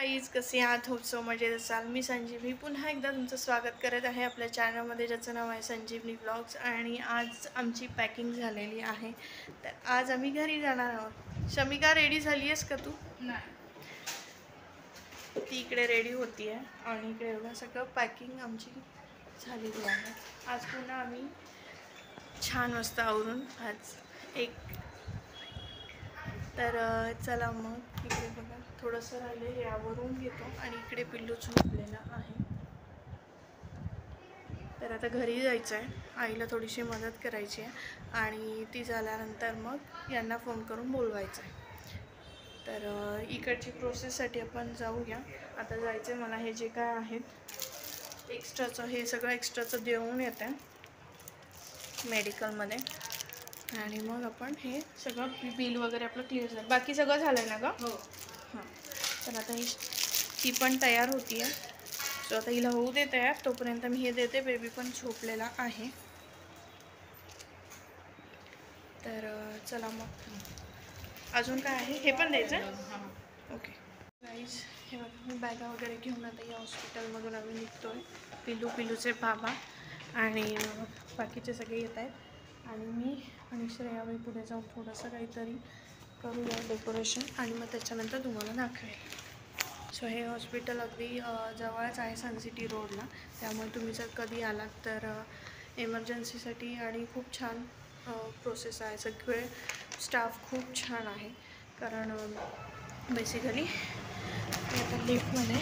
Guys, कसे आहात? Hope so मजेत असाल. मी संजीवनी पुन्हा एकदा तुमचं स्वागत करत आहे आपल्या चॅनलमध्ये, ज्याचं नाव आहे संजीवनी ब्लॉग्स. आणि आज आमची पॅकिंग झालेली आहे, तर आज आम्ही घरी जाणार आहोत. शमिका, रेडी झाली आहेस का तू? नाही, ती इकडे रेडी होती आहे आणि इकडे एवढं सगळं पॅकिंग आमची झालेली आहे. आज पुन्हा आम्ही छान मस्त आवरून आज एक तर चला मग इकडे बघा, थोडंसं राहिले हे आवरून घेतो. आणि इकडे पिल्लू झोपलेला आहे, तर आता घरी जायचं आहे. आईला थोडीशी मदत करायची आहे आणि ती झाल्यानंतर मग यांना फोन करून बोलवायचं आहे. तर इकडची प्रोसेससाठी आपण जाऊया. आता जायचं आहे मला. हे जे काय आहेत एक्स्ट्राचं, हे सगळं एक्स्ट्राचं देऊन येतं आहे मेडिकलमध्ये, आणि मग आपण हे सगळं बिल वगैरे आपलं क्लिअर झालं. बाकी सगळं झालं आहे ना गं? हो. हां, तर आता ती पण तयार होती आहे. सो आता हिला होऊ दे तयार, तोपर्यंत मी हे देते. बेबी पण झोपलेला आहे. तर चला मग, अजून काय आहे हे पण द्यायचं. ओके गाईज, हे बघा, मी बॅगा वगैरे घेऊन आता या हॉस्पिटलमधून आम्ही निघतो आहे. पिल्लूचे बाबा आणि बाकीचे सगळे येत आहेत. आणि मी आणि श्रेयाबाई पुढे जाऊन थोडंसं काहीतरी करूया डेकोरेशन, आणि मग त्याच्यानंतर तुम्हाला दाखवेल. सो हे हॉस्पिटल अगदी जवळच आहे, सनसिटी रोडला. त्यामुळे तुम्ही जर कधी आलात तर इमर्जन्सीसाठी, आणि खूप छान प्रोसेस आहे. सगळे स्टाफ खूप छान आहे, कारण बेसिकली आता लिफ्टमध्ये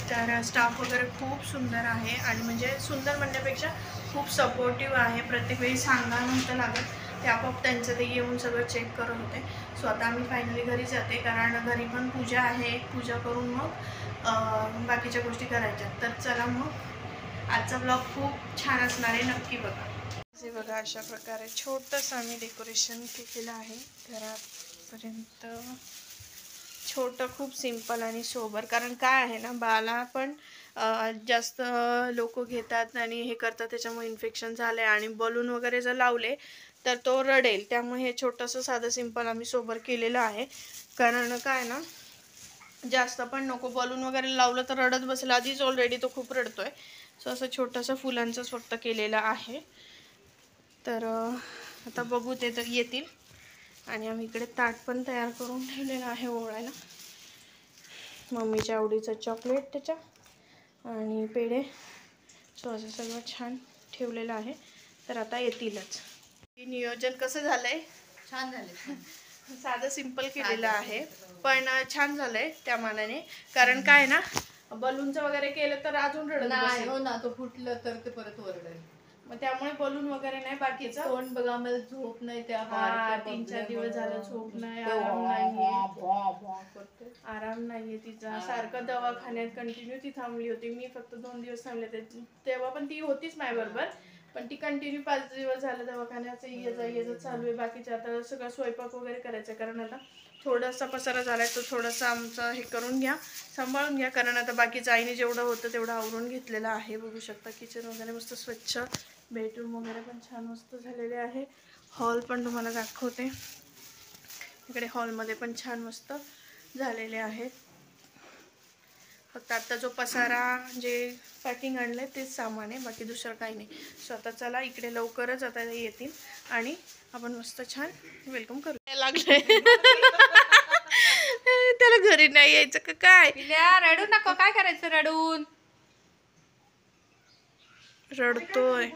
तर स्टाफ वगैरे खूप सुंदर आहे. आणि म्हणजे सुंदर म्हणण्यापेक्षा खूप सपोर्टिव्ह आहे. प्रत्येक वेळी सांगा नव्हतं लागत, ते आपोआप त्यांचं ते येऊन सगळं चेक करत होते. सो आता आम्ही फायनली घरी जाते, कारण घरी पण पूजा आहे. पूजा करून मग बाकीच्या गोष्टी करायच्या. तर चला मग, आजचा ब्लॉग खूप छान असणार आहे, नक्की बघा. हे बघा, अशा प्रकारे छोटंसं आम्ही डेकोरेशन केलेलं आहे घरापर्यंत. छोटं, खूप सिंपल आणि सोबर. कारण काय आहे ना, बाळाला पण जास्त लोक घेतात आणि हे करतात, त्याच्यामुळे इन्फेक्शन झालं आहे. आणि बलून वगैरे जर लावले तर तो रडेल. त्यामुळे हे छोटंसं साधं सिंपल आम्ही सोबर केलेलं आहे. कारण काय ना, जास्त पण नको. बलून वगैरे लावलं तर रडत बसेल. आधीच ऑलरेडी तो खूप रडतोय. सो असं छोटंसं फुलांचंच फक्त केलेलं आहे. तर आता बघू, ते तर येतील. आणि आम्ही इकडे ताट पण तयार करून ठेवलेलं आहे ओळायला. मम्मीच्या आवडीचं चॉकलेट त्याच्या आणि पेढे. सो असं सगळं छान ठेवलेलं आहे. तर आता येतीलच. नियोजन कसं झालंय? छान झाले. साधं सिंपल केलेलं आहे, पण छान झालंय त्या मानाने. कारण काय ना, बलूनचं वगैरे केलं तर अजून रडत नाही बसेल. हो ना, तो फुटलं तर ते परत ओरडेल. मग त्यामुळे बलून वगैरे नाही. बाकीचं तोंड बघा, मला झोप नाही. त्या 3-4 दिवस झालं झोप नाही, आराम नाहीये तिचा. सारखं दवाखान्यात कंटिन्यू ती थांबली होती. मी फक्त 2 दिवस थांबले, तेव्हा पण ती होतीच माझ्याबरोबर. पण ती कंटिन्यू 5 दिवस झालं दवाखान्याचं ये जा चालू आहे. बाकीचं आता सगळं स्वयंपाक वगैरे करायचं, कारण आता थोडासा पसारा झालाय, तो थोडंसं आमचं हे करून घ्या, सांभाळून घ्या. कारण आता बाकीचं आईने जेवढं होतं तेवढं आवरून घेतलेलं आहे. बघू शकता, किचन वगैरे मस्त स्वच्छ, बेडरूम वगैरे पण छान मस्त झालेले आहे. हॉल पण तुम्हाला दाखवते. इकडे हॉलमध्ये पण छान मस्त झालेले आहेत. फक्त आता जो पसारा, जे पॅकिंग आणलंय तेच सामान आहे, बाकी दुसरं काही नाही. सो आता चला, इकडे लवकरच आता येतील आणि आपण मस्त छान वेलकम करू. लागले त्याला घरी नाही यायचं का काय? रडू नको. काय करायचं रडून? रडतोय.